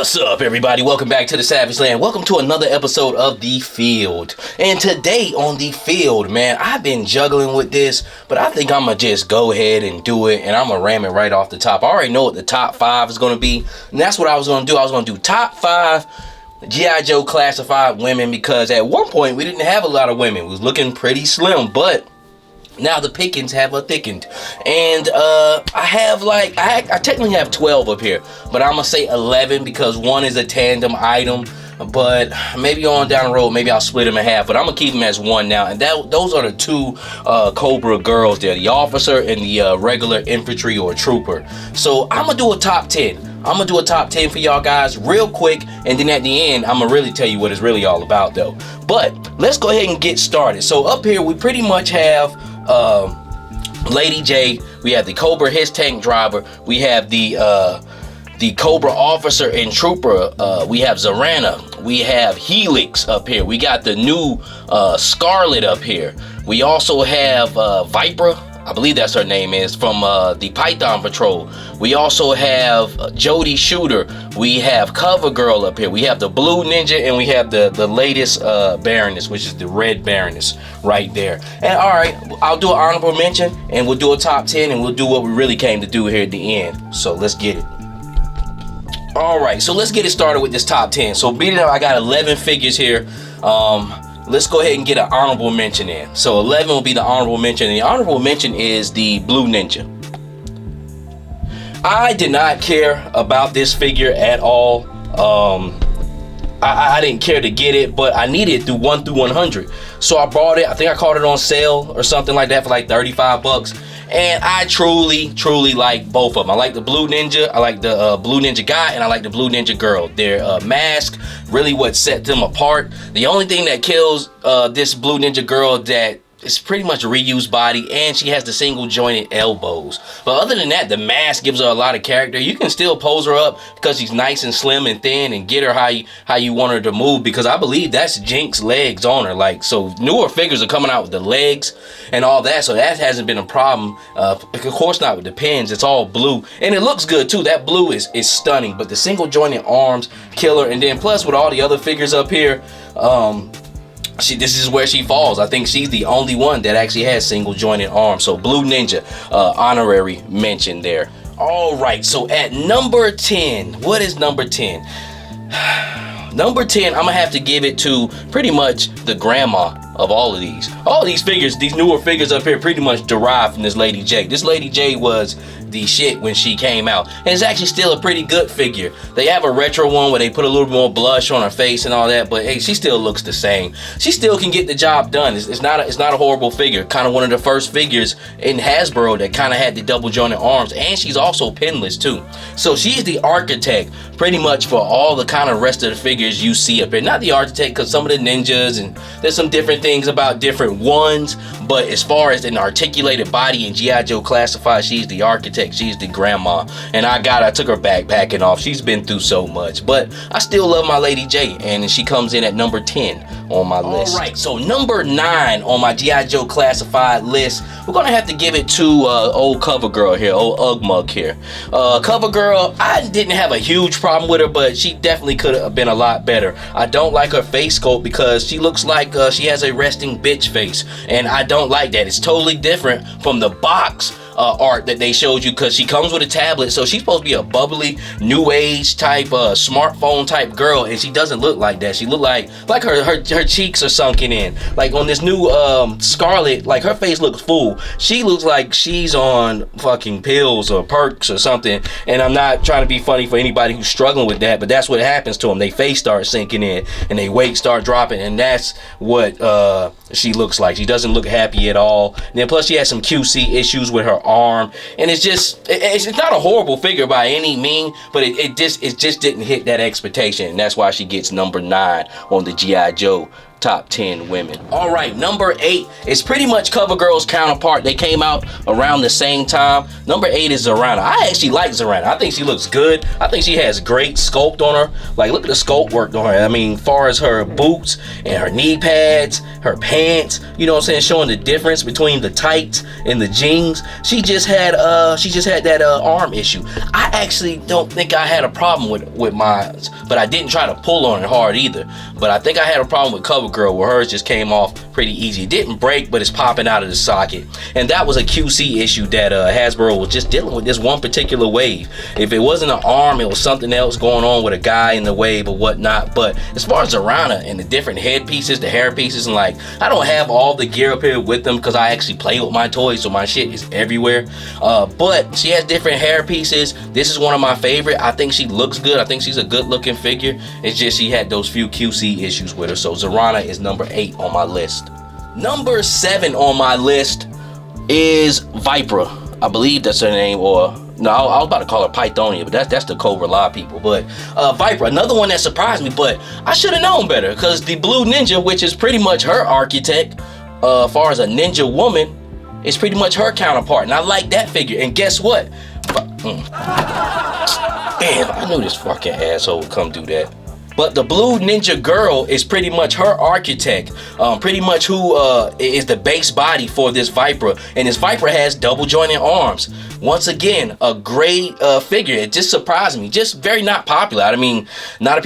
What's up, everybody? Welcome back to the Savage Land. Welcome to another episode of The Field. And today on The Field, man, I've been juggling with this, but I think I'm going to just go ahead and do it, and I'm going to ram it right off the top. I already know what the top 5 is going to be, and that's what I was going to do. I was going to do top 5 G.I. Joe classified women, because at one point we didn't have a lot of women. We was looking pretty slim, but now the pickings have thickened, and I technically have 12 up here, but I'm gonna say 11 because one is a tandem item. But maybe on down the road, maybe I'll split them in half. But I'm gonna keep them as one now, and those are the two Cobra girls there, the officer and the regular infantry or trooper. So I'm gonna do a top 10. I'm gonna do a top 10 for y'all guys real quick, and then at the end I'm gonna really tell you what it's really all about though. But let's go ahead and get started. So up here we pretty much have Lady J, we have the Cobra his tank driver, we have the Cobra officer and trooper, we have Zarya, we have Helix up here, we got the new Scarlet up here, we also have Viper, I believe that's her name is, from the Python Patrol. We also have Jody Shooter. We have Cover Girl up here. We have the Blue Ninja, and we have the latest Baroness, which is the Red Baroness right there. And all right, I'll do an honorable mention, and we'll do a top 10, and we'll do what we really came to do here at the end. So let's get it. All right, so let's get it started with this top 10. So beat it up, I got 11 figures here. Let's go ahead and get an honorable mention in. So 11 will be the honorable mention, and the honorable mention is the Blue Ninja. I did not care about this figure at all. I didn't care to get it, but I needed it through 1 through 100. So I bought it. I think I caught it on sale or something like that for like 35 bucks. And I truly like both of them. I like the Blue Ninja, I like the Blue Ninja guy, and I like the Blue Ninja girl. Their mask, really what set them apart. The only thing that kills this Blue Ninja girl that it's pretty much a reused body, and she has the single jointed elbows. But other than that, the mask gives her a lot of character. You can still pose her up because she's nice and slim and thin, and get her how you want her to move, because I believe that's Jinx's legs on her. Like, so newer figures are coming out with the legs and all that, so that hasn't been a problem. Of course not with the pins. It's all blue, and it looks good too. That blue is stunning, but the single jointed arms killer, and then plus with all the other figures up here, this is where she falls. I think she's the only one that actually has single jointed arms. So Blue Ninja, honorary mention there. All right, so at number 10, what is number 10? Number 10, I'm gonna have to give it to pretty much the grandma of all of these. All of these figures, these newer figures up here, pretty much derived from this Lady J. This Lady J was the shit when she came out, and it's actually still a pretty good figure. They have a retro one where they put a little more blush on her face and all that, but hey, she still looks the same. She still can get the job done. It's not a horrible figure. Kind of one of the first figures in Hasbro that kind of had the double jointed arms, and she's also pinless too. So she's the architect pretty much for all the kind of rest of the figures you see up here. Not the architect, because some of the ninjas, and there's some different things about different ones, but as far as an articulated body in G.I. Joe classified, she's the architect. She's the grandma, and I took her backpacking off. She's been through so much, but I still love my Lady J, and she comes in at number 10 on my list. All right, so number 9 on my G.I. Joe classified list, we're gonna have to give it to old Cover Girl here, old Ugmug here. Cover Girl, I didn't have a huge problem with her, but she definitely could have been a lot better. I don't like her face sculpt because she looks like she has a resting bitch face, and I don't like that. It's totally different from the box art that they showed you, because she comes with a tablet, so she's supposed to be a bubbly new age type smartphone type girl, and she doesn't look like that. She look like her cheeks are sunken in. Like on this new Scarlet, like her face looks full. She looks like she's on fucking pills or perks or something, and I'm not trying to be funny for anybody who's struggling with that, but that's what happens to them. They face start sinking in and they weight start dropping, and that's what she looks like. She doesn't look happy at all. And then plus she has some QC issues with her arm, and it's not a horrible figure by any mean, but it just didn't hit that expectation, and that's why she gets number 9 on the G.I. Joe top 10 women. All right, number 8 is pretty much CoverGirl's counterpart. They came out around the same time. Number 8 is Zarya. I actually like Zarya. I think she looks good. I think she has great sculpt on her. Like, look at the sculpt work on her. I mean, far as her boots and her knee pads, her pants, you know what I'm saying, showing the difference between the tights and the jeans. She just had that arm issue. I actually don't think I had a problem with mine, but I didn't try to pull on it hard either. But I think I had a problem with CoverGirl where hers just came off pretty easy. It didn't break, but it's popping out of the socket. And that was a QC issue that Hasbro was just dealing with this one particular wave. If it wasn't an arm, it was something else going on with a guy in the wave or whatnot. But as far as Zarya and the different head pieces, the hair pieces, and like, I don't have all the gear up here with them because I actually play with my toys, so my shit is everywhere. But she has different hair pieces. This is one of my favorite. I think she looks good. I think she's a good looking figure. It's just she had those few QC issues with her. So Zarya is number 8 on my list. Number 7 on my list is Vipra. I believe that's her name, or no, I was about to call her Pythonia, but that's the Cobra Law people. But Vipra, another one that surprised me, but I should have known better because the Blue Ninja, which is pretty much her architect, as far as a ninja woman, is pretty much her counterpart, and I like that figure. And guess what? Damn, I knew this fucking asshole would come do that. But the Blue Ninja girl is pretty much her architect, pretty much who is the base body for this Vipra. And this Vipra has double jointed arms. Once again, a great figure. It just surprised me. Just very not popular. I mean, a lot of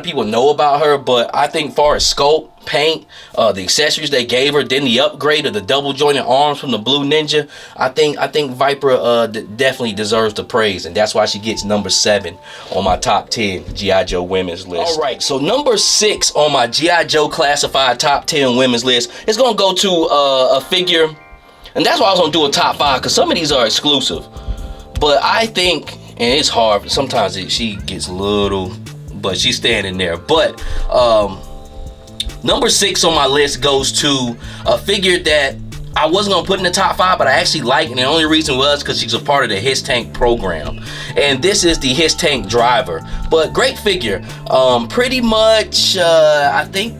people know about her, but I think far as sculpt, paint, the accessories they gave her, then the upgrade of the double jointed arms from the Blue Ninja, I think Vipra definitely deserves the praise, and that's why she gets number 7 on my top 10 G.I. Joe women's list. All right, so number 6 on my G.I. Joe classified top 10 women's list is gonna go to a figure, and that's why I was gonna do a top 5 because some of these are exclusive. But I think, and it's hard, sometimes she gets little, but she's standing there. But number 6 on my list goes to a figure that I wasn't gonna put in the top 5, but I actually like, and the only reason was because she's a part of the His Tank program. And this is the His Tank driver. But great figure. Pretty much, I think,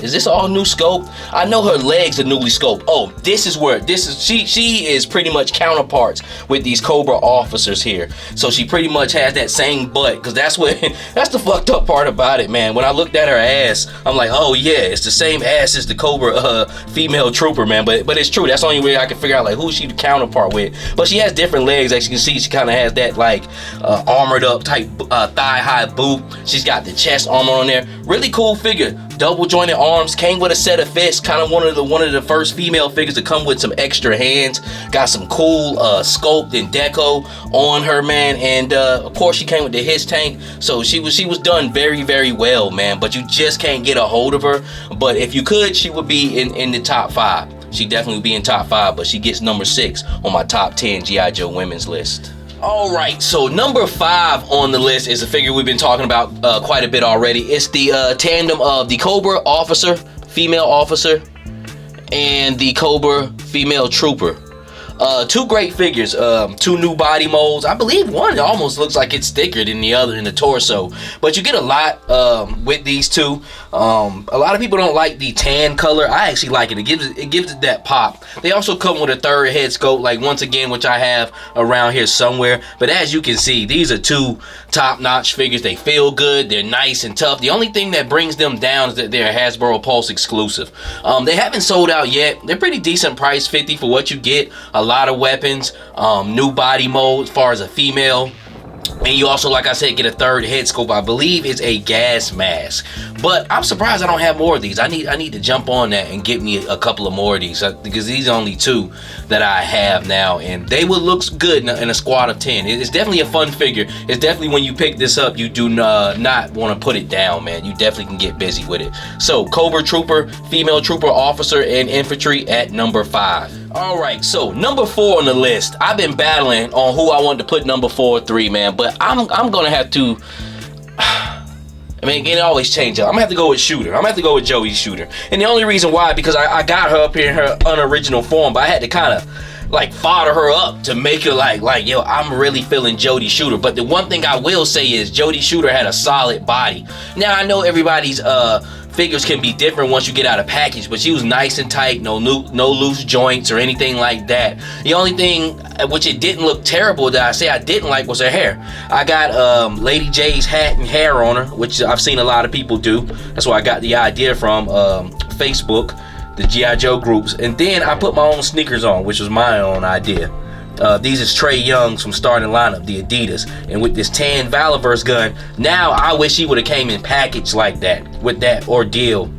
is this all new scope? I know her legs are newly scoped. Oh, she is pretty much counterparts with these Cobra officers here. So she pretty much has that same butt, because that's the fucked up part about it, man. When I looked at her ass, I'm like, oh yeah, it's the same ass as the Cobra female trooper, man. But it's true. That's the only way I can figure out like who she the counterpart with. But she has different legs. As you can see, she kind of has that like armored up type thigh high boot. She's got the chest armor on there. Really cool figure. Double jointed arms, came with a set of fists, kind of one of the first female figures to come with some extra hands. Got some cool sculpt and deco on her, man. And of course she came with the His Tank, so she was done very, very well, man. But you just can't get a hold of her. But if you could, she would be in the top 5. She definitely would be in top 5, but she gets number 6 on my top 10 G.I. Joe women's list. All right, so number 5 on the list is a figure we've been talking about quite a bit already. It's the tandem of the Cobra officer, female officer, and the Cobra female trooper. 2 great figures, 2 new body molds. I believe one almost looks like it's thicker than the other in the torso, but you get a lot with these 2. A lot of people don't like the tan color. I actually like it. It gives it that pop. They also come with a 3rd head sculpt, like once again, which I have around here somewhere. But as you can see, these are 2 top-notch figures. They feel good. They're nice and tough. The only thing that brings them down is that they're Hasbro Pulse exclusive. They haven't sold out yet. They're pretty decent price, $50 for what you get. A lot of weapons, new body mold as far as a female. And you also, like I said, get a 3rd head scope. I believe it's a gas mask. But I'm surprised I don't have more of these. I need to jump on that and get me a couple of more of these, because these are only 2 that I have now, and they would look good in a squad of 10. It's definitely a fun figure. It's definitely, when you pick this up, you do not want to put it down, man. You definitely can get busy with it. So Cobra trooper, female trooper, officer, and infantry at number 5. All right, so number 4 on the list. I've been battling on who I wanted to put number 4 or 3, man, but I'm gonna have to. I mean, it always changes. I'm gonna have to go with Shooter. I'm gonna have to go with Joey Shooter. And the only reason why, because I got her up here in her unoriginal form, but I had to kind of like fodder her up to make her like, yo, I'm really feeling Jody Shooter. But the one thing I will say is Jody Shooter had a solid body. Now I know everybody's figures can be different once you get out of package, but she was nice and tight, no loose joints or anything like that. The only thing which it didn't look terrible that I say I didn't like was her hair. I got Lady J's hat and hair on her, which I've seen a lot of people do. That's where I got the idea from, Facebook, the G.I. Joe groups. And then I put my own sneakers on, which was my own idea. These is Trey Young's from starting lineup, the Adidas. And with this tan Valaverse gun, now I wish he would have came in packaged like that, with that ordeal.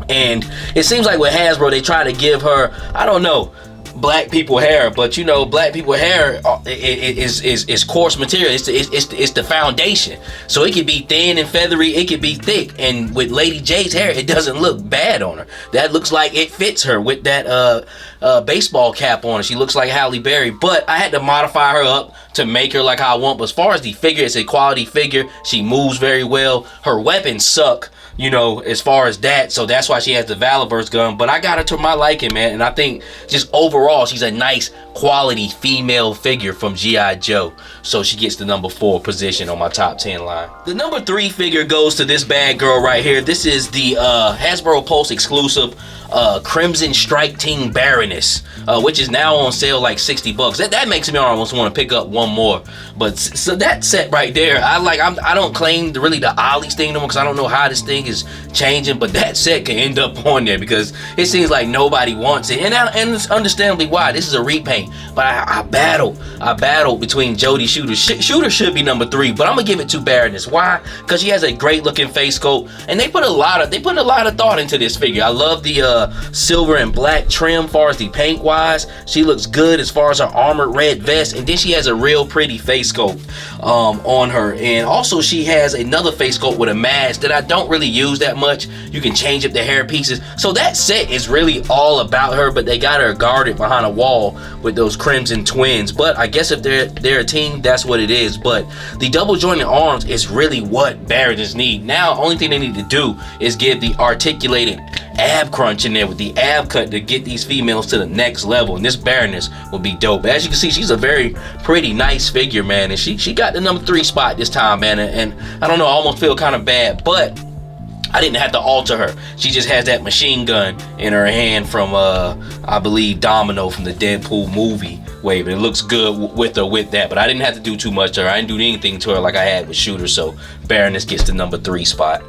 And it seems like with Hasbro, they try to give her, I don't know, black people hair, but you know, black people hair is coarse material. It's the foundation, so it could be thin and feathery, it could be thick. And with Lady J's hair, it doesn't look bad on her. That looks like it fits her with that baseball cap on her. She looks like Halle Berry, but I had to modify her up to make her like how I want. But as far as the figure, it's a quality figure. She moves very well. Her weapons suck, you know, as far as that, so that's why she has the Valaverse gun. But I got her to my liking, man, and I think just overall she's a nice quality female figure from G.I. Joe, so she gets the number 4 position on my top 10 line. The number 3 figure goes to this bad girl right here. This is the Hasbro Pulse exclusive Crimson Strike Team Baroness, which is now on sale like $60. That makes me almost want to pick up one more. But so that set right there, I don't claim really the Ollie's thing no more, because I don't know how this thing is changing, but that set can end up on there because it seems like nobody wants it, and it's understandably why. This is a repaint, but I battled between Jody Shooter. Shooter should be number 3, but I'm gonna give it to Baroness. Why? Because she has a great looking face sculpt, and they put a lot of thought into this figure. I love the silver and black trim far as the paint wise. She looks good as far as her armored red vest, and then she has a real pretty face sculpt on her. And also she has another face sculpt with a mask that I don't really use that much. You can change up the hair pieces, so that set is really all about her, but they got her guarded behind a wall with those crimson twins. But I guess if they're a team, that's what it is. But the double jointed arms is really what Baroness need. Now only thing they need to do is give the articulated ab crunch in there with the ab cut to get these females to the next level, and this Baroness will be dope. As you can see, she's a very pretty nice figure, man, and she got the number 3 spot this time, man. And I don't know, I almost feel kind of bad, but I didn't have to alter her. She just has that machine gun in her hand from I believe Domino from the Deadpool movie wave. It looks good with her with that, but I didn't have to do too much to her. I didn't do anything to her like I had with Shooter, so Baroness gets the number 3 spot.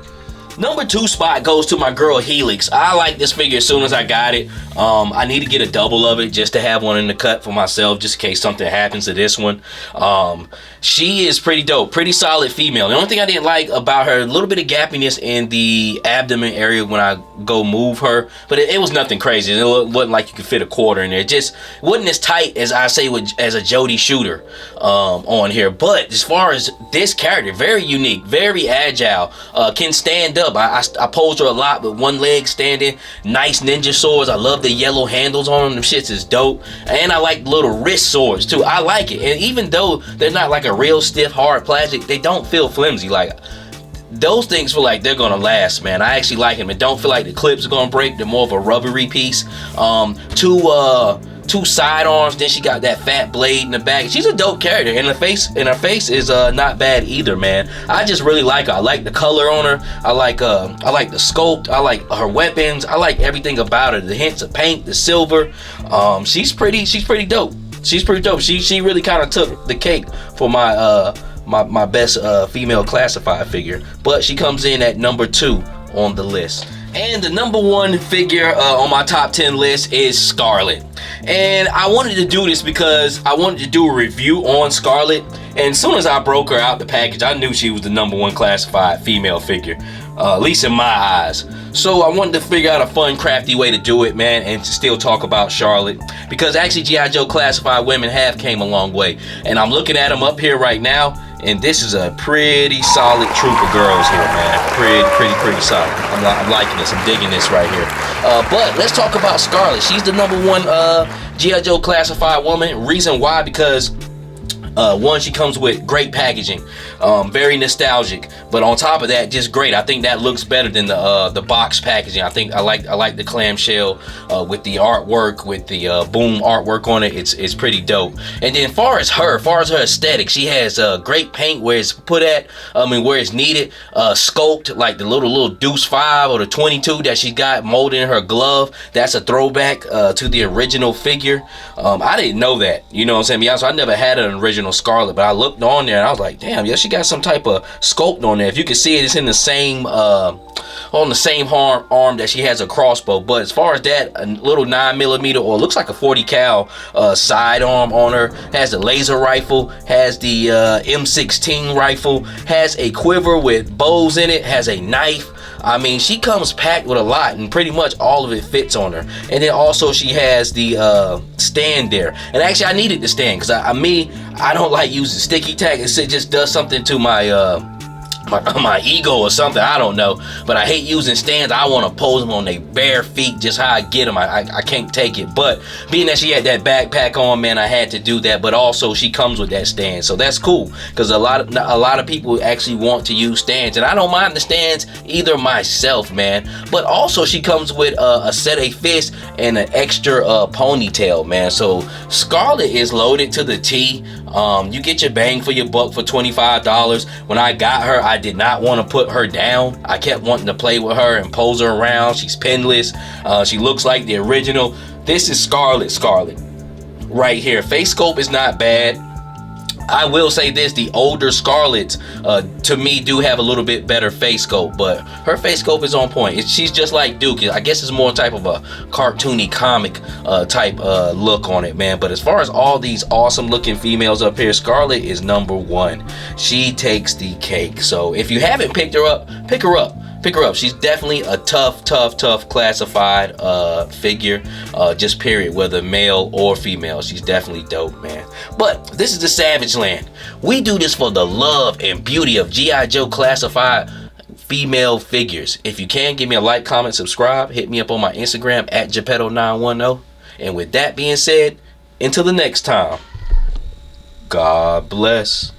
Number 2 spot goes to my girl Helix. I like this figure as soon as I got it. I need to get a double of it just to have one in the cut for myself, just in case something happens to this one. She is pretty dope, pretty solid female. The only thing I didn't like about her, a little bit of gappiness in the abdomen area when I go move her, but it was nothing crazy. It wasn't like you could fit a quarter in there. It just wasn't as tight as I say as a Jody Shooter on here. But as far as this character, very unique, very agile, can stand up. I posed her a lot with one leg standing. Nice ninja swords. I love the yellow handles on them. Them shits is dope. And I like little wrist swords too. I like it. And even though they're not like a real stiff hard plastic, they don't feel flimsy. Like, those things feel like they're gonna last, man. I actually like them. It don't feel like the clips are gonna break. They're more of a rubbery piece. Two sidearms, then she got that fat blade in the back. She's a dope character, and her face is not bad either, man. I just really like her. I like the color on her. I like the sculpt. I like her weapons. I like everything about her. The hints of paint, the silver. She's pretty dope. She's pretty dope. She really kind of took the cake for my best female classified figure. But she comes in at number 2 on the list. And the number 1 figure on my top 10 list is Scarlet. And I wanted to do this because I wanted to do a review on Scarlet. And as soon as I broke her out the package, I knew she was the number 1 classified female figure, at least in my eyes. So I wanted to figure out a fun, crafty way to do it, man, and to still talk about Charlotte. Because actually G.I. Joe classified women have came a long way. And I'm looking at them up here right now, and this is a pretty solid troop of girls here, man. Pretty solid. I'm liking this. I'm digging this right here. But let's talk about Scarlet. She's the number 1 G.I. Joe classified woman. Reason why, because One, she comes with great packaging, very nostalgic, but on top of that, just great. I think that looks better than the box packaging. I think I like the clamshell with the artwork, with the boom artwork on it. It's pretty dope. And then far as her aesthetic, she has great paint where it's put at, where it's needed, sculpt, like the little Deuce 5 or the 22 that she got molded in her glove. That's a throwback to the original figure. I didn't know that, you know what I'm saying? Yeah, so I never had an original Scarlet, but I looked on there and I was like, damn, yeah, she got some type of sculpt on there. If you can see it, it's in the same on the same arm that she has a crossbow. But as far as that, a little 9mm or looks like a 40 cal sidearm on her, has a laser rifle, has the M16 rifle, has a quiver with bows in it, has a knife. I mean, she comes packed with a lot, and pretty much all of it fits on her. And then also she has the stand there. And actually, I needed the stand because I don't like using sticky tack. It just does something to my my ego or something, I don't know, but I hate using stands. I want to pose them on their bare feet, just how I get them. I can't take it, but being that she had that backpack on, man, I had to do that. But also she comes with that stand, so that's cool, because a lot of people actually want to use stands, and I don't mind the stands either myself, man. But also she comes with a set of fists and an extra ponytail, man. So Scarlet is loaded to the T. You get your bang for your buck for $25. When I got her, I did not want to put her down. I kept wanting to play with her and pose her around. She's pinless. She looks like the original. This is Scarlet right here. Face scope is not bad. I will say this, the older Scarlets to me do have a little bit better face scope, but her face scope is on point. She's just like Duke. I guess it's more type of a cartoony comic type look on it, man. But as far as all these awesome looking females up here, Scarlet is #1. She takes the cake. So if you haven't picked her up, pick her up. Pick her up. She's definitely a tough classified figure, just period, whether male or female. She's definitely dope, man. But this is the Savage Land. We do this for the love and beauty of G.I. Joe classified female figures. If you can, give me a like, comment, subscribe. Hit me up on my Instagram at Geppetto910. And with that being said, until the next time, God bless.